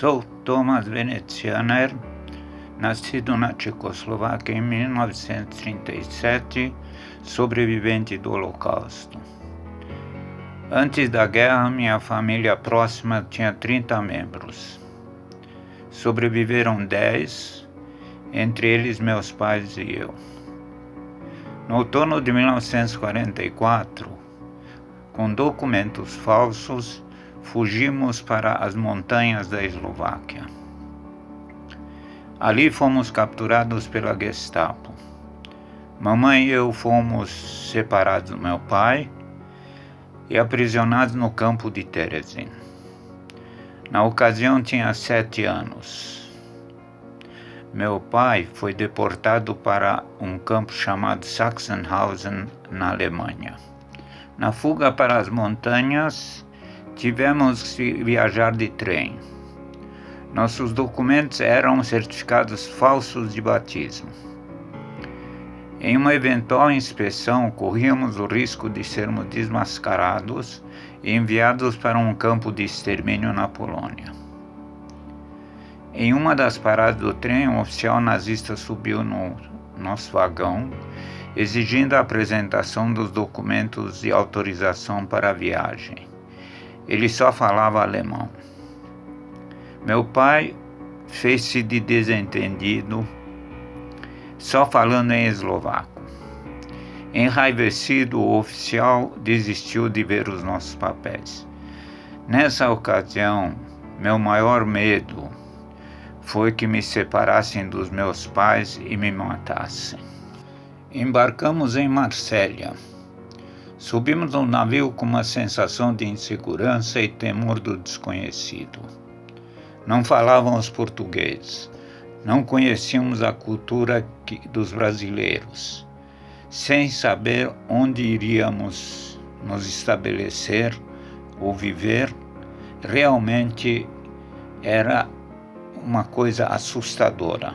Sou Thomas Venezianer, nascido na Tchecoslováquia em 1937, sobrevivente do Holocausto. Antes da guerra, minha família próxima tinha 30 membros. Sobreviveram 10, entre eles meus pais e eu. No outono de 1944, com documentos falsos, fugimos para as montanhas da Eslováquia. Ali fomos capturados pela Gestapo. Mamãe e eu fomos separados do meu pai e aprisionados no campo de Terezin. Na ocasião tinha 7 anos. Meu pai foi deportado para um campo chamado Sachsenhausen, na Alemanha. Na fuga para as montanhas, tivemos que viajar de trem. Nossos documentos eram certificados falsos de batismo. Em uma eventual inspeção, corríamos o risco de sermos desmascarados e enviados para um campo de extermínio na Polônia. Em uma das paradas do trem, um oficial nazista subiu no nosso vagão, exigindo a apresentação dos documentos de autorização para a viagem. Ele só falava alemão. Meu pai fez-se de desentendido, só falando em eslovaco. Enraivecido, o oficial desistiu de ver os nossos papéis. Nessa ocasião, meu maior medo foi que me separassem dos meus pais e me matassem. Embarcamos em Marsella. Subimos no navio com uma sensação de insegurança e temor do desconhecido. Não falávamos português. Não conhecíamos a cultura dos brasileiros. Sem saber onde iríamos nos estabelecer ou viver, realmente era uma coisa assustadora.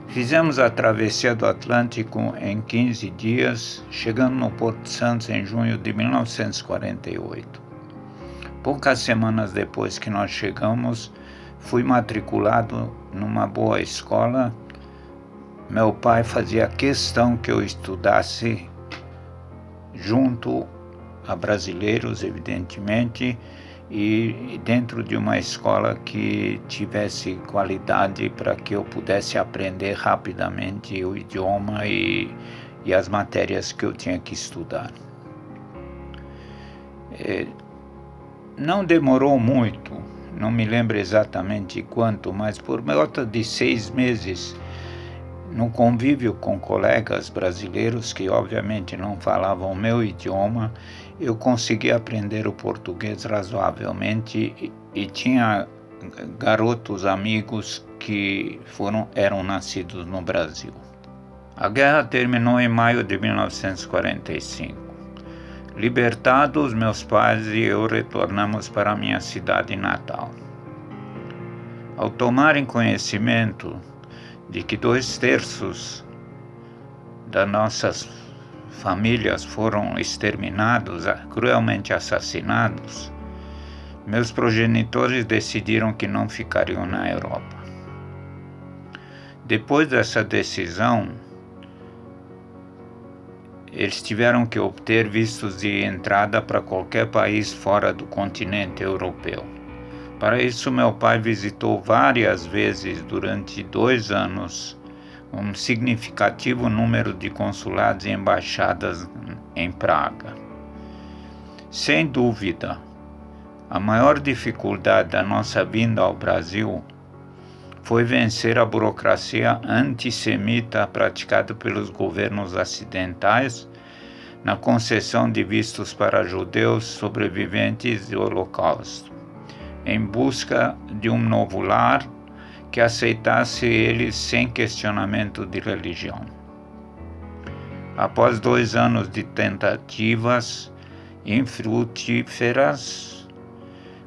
Fizemos a travessia do Atlântico em 15 dias, chegando no Porto Santos em junho de 1948. Poucas semanas depois que nós chegamos, fui matriculado numa boa escola. Meu pai fazia questão que eu estudasse junto a brasileiros, evidentemente, e dentro de uma escola que tivesse qualidade para que eu pudesse aprender rapidamente o idioma e as matérias que eu tinha que estudar. Não demorou muito, não me lembro exatamente quanto, mas por volta de 6 meses, no convívio com colegas brasileiros que obviamente não falavam o meu idioma, eu consegui aprender o português razoavelmente e tinha garotos amigos que eram nascidos no Brasil. A guerra terminou em maio de 1945. Libertados, meus pais e eu retornamos para a minha cidade natal. Ao tomarem conhecimento de que 2/3 das nossas famílias foram exterminados, cruelmente assassinados, meus progenitores decidiram que não ficariam na Europa. Depois dessa decisão, eles tiveram que obter vistos de entrada para qualquer país fora do continente europeu. Para isso, meu pai visitou várias vezes durante 2 anos um significativo número de consulados e embaixadas em Praga. Sem dúvida, a maior dificuldade da nossa vinda ao Brasil foi vencer a burocracia antissemita praticada pelos governos ocidentais na concessão de vistos para judeus sobreviventes do Holocausto, em busca de um novo lar que aceitasse eles sem questionamento de religião. Após 2 anos de tentativas infrutíferas,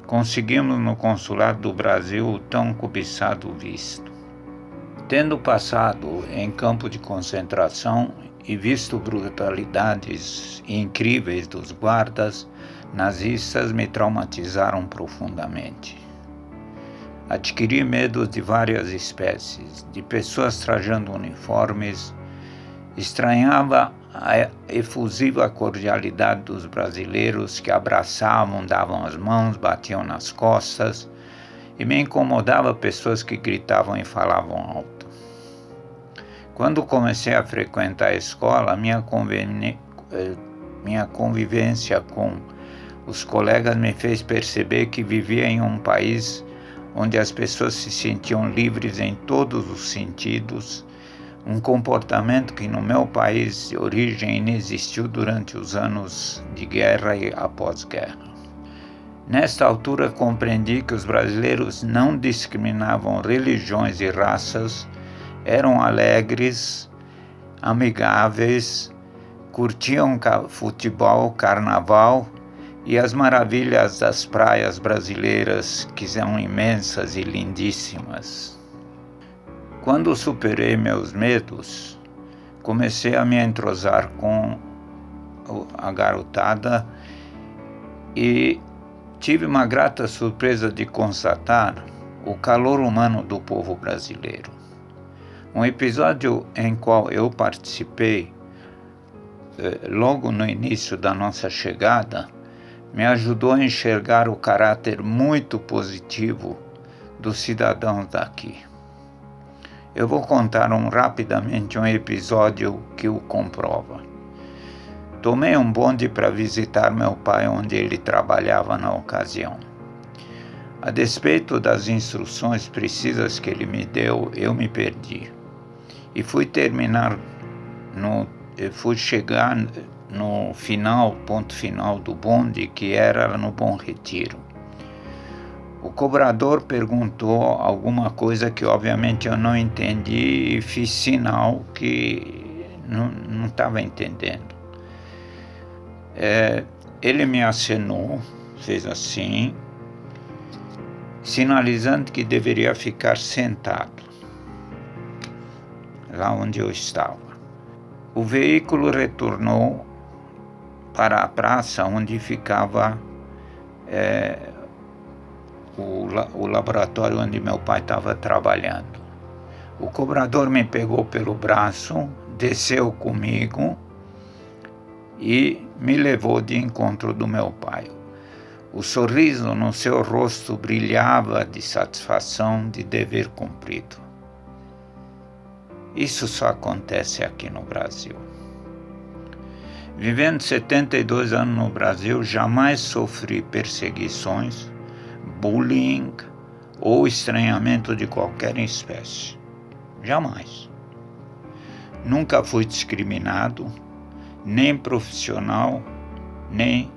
conseguimos no consulado do Brasil o tão cobiçado visto. Tendo passado em campo de concentração e visto brutalidades incríveis dos guardas nazistas, me traumatizaram profundamente. Adquiri medos de várias espécies, de pessoas trajando uniformes. Estranhava a efusiva cordialidade dos brasileiros que abraçavam, davam as mãos, batiam nas costas, e me incomodava pessoas que gritavam e falavam alto. Quando comecei a frequentar a escola, minha convivência com os colegas me fez perceber que vivia em um país onde as pessoas se sentiam livres em todos os sentidos, um comportamento que no meu país de origem inexistiu durante os anos de guerra e após-guerra. Nesta altura compreendi que os brasileiros não discriminavam religiões e raças, eram alegres, amigáveis, curtiam futebol, carnaval e as maravilhas das praias brasileiras, que são imensas e lindíssimas. Quando superei meus medos, comecei a me entrosar com a garotada e tive uma grata surpresa de constatar o calor humano do povo brasileiro. Um episódio em qual eu participei, logo no início da nossa chegada, me ajudou a enxergar o caráter muito positivo dos cidadãos daqui. Eu vou contar rapidamente um episódio que o comprova. Tomei um bonde para visitar meu pai onde ele trabalhava na ocasião. A despeito das instruções precisas que ele me deu, eu me perdi. E fui chegar no ponto final do bonde, que era no Bom Retiro. O cobrador perguntou alguma coisa que obviamente eu não entendi e fiz sinal que não estava entendendo. Ele me acenou, fez assim, sinalizando que deveria ficar sentado, lá onde eu estava. O veículo retornou para a praça onde ficava o laboratório onde meu pai estava trabalhando. O cobrador me pegou pelo braço, desceu comigo e me levou de encontro do meu pai. O sorriso no seu rosto brilhava de satisfação de dever cumprido. Isso só acontece aqui no Brasil. Vivendo 72 anos no Brasil, jamais sofri perseguições, bullying ou estranhamento de qualquer espécie. Jamais. Nunca fui discriminado, nem profissional, nem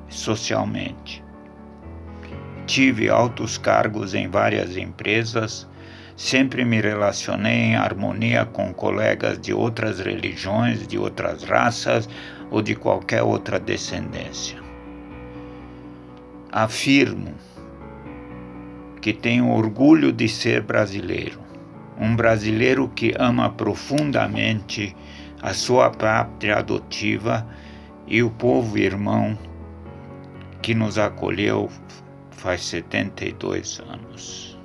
socialmente. Tive altos cargos em várias empresas, sempre me relacionei em harmonia com colegas de outras religiões, de outras raças ou de qualquer outra descendência. Afirmo que tenho orgulho de ser brasileiro, um brasileiro que ama profundamente a sua pátria adotiva e o povo irmão que nos acolheu faz 72 anos.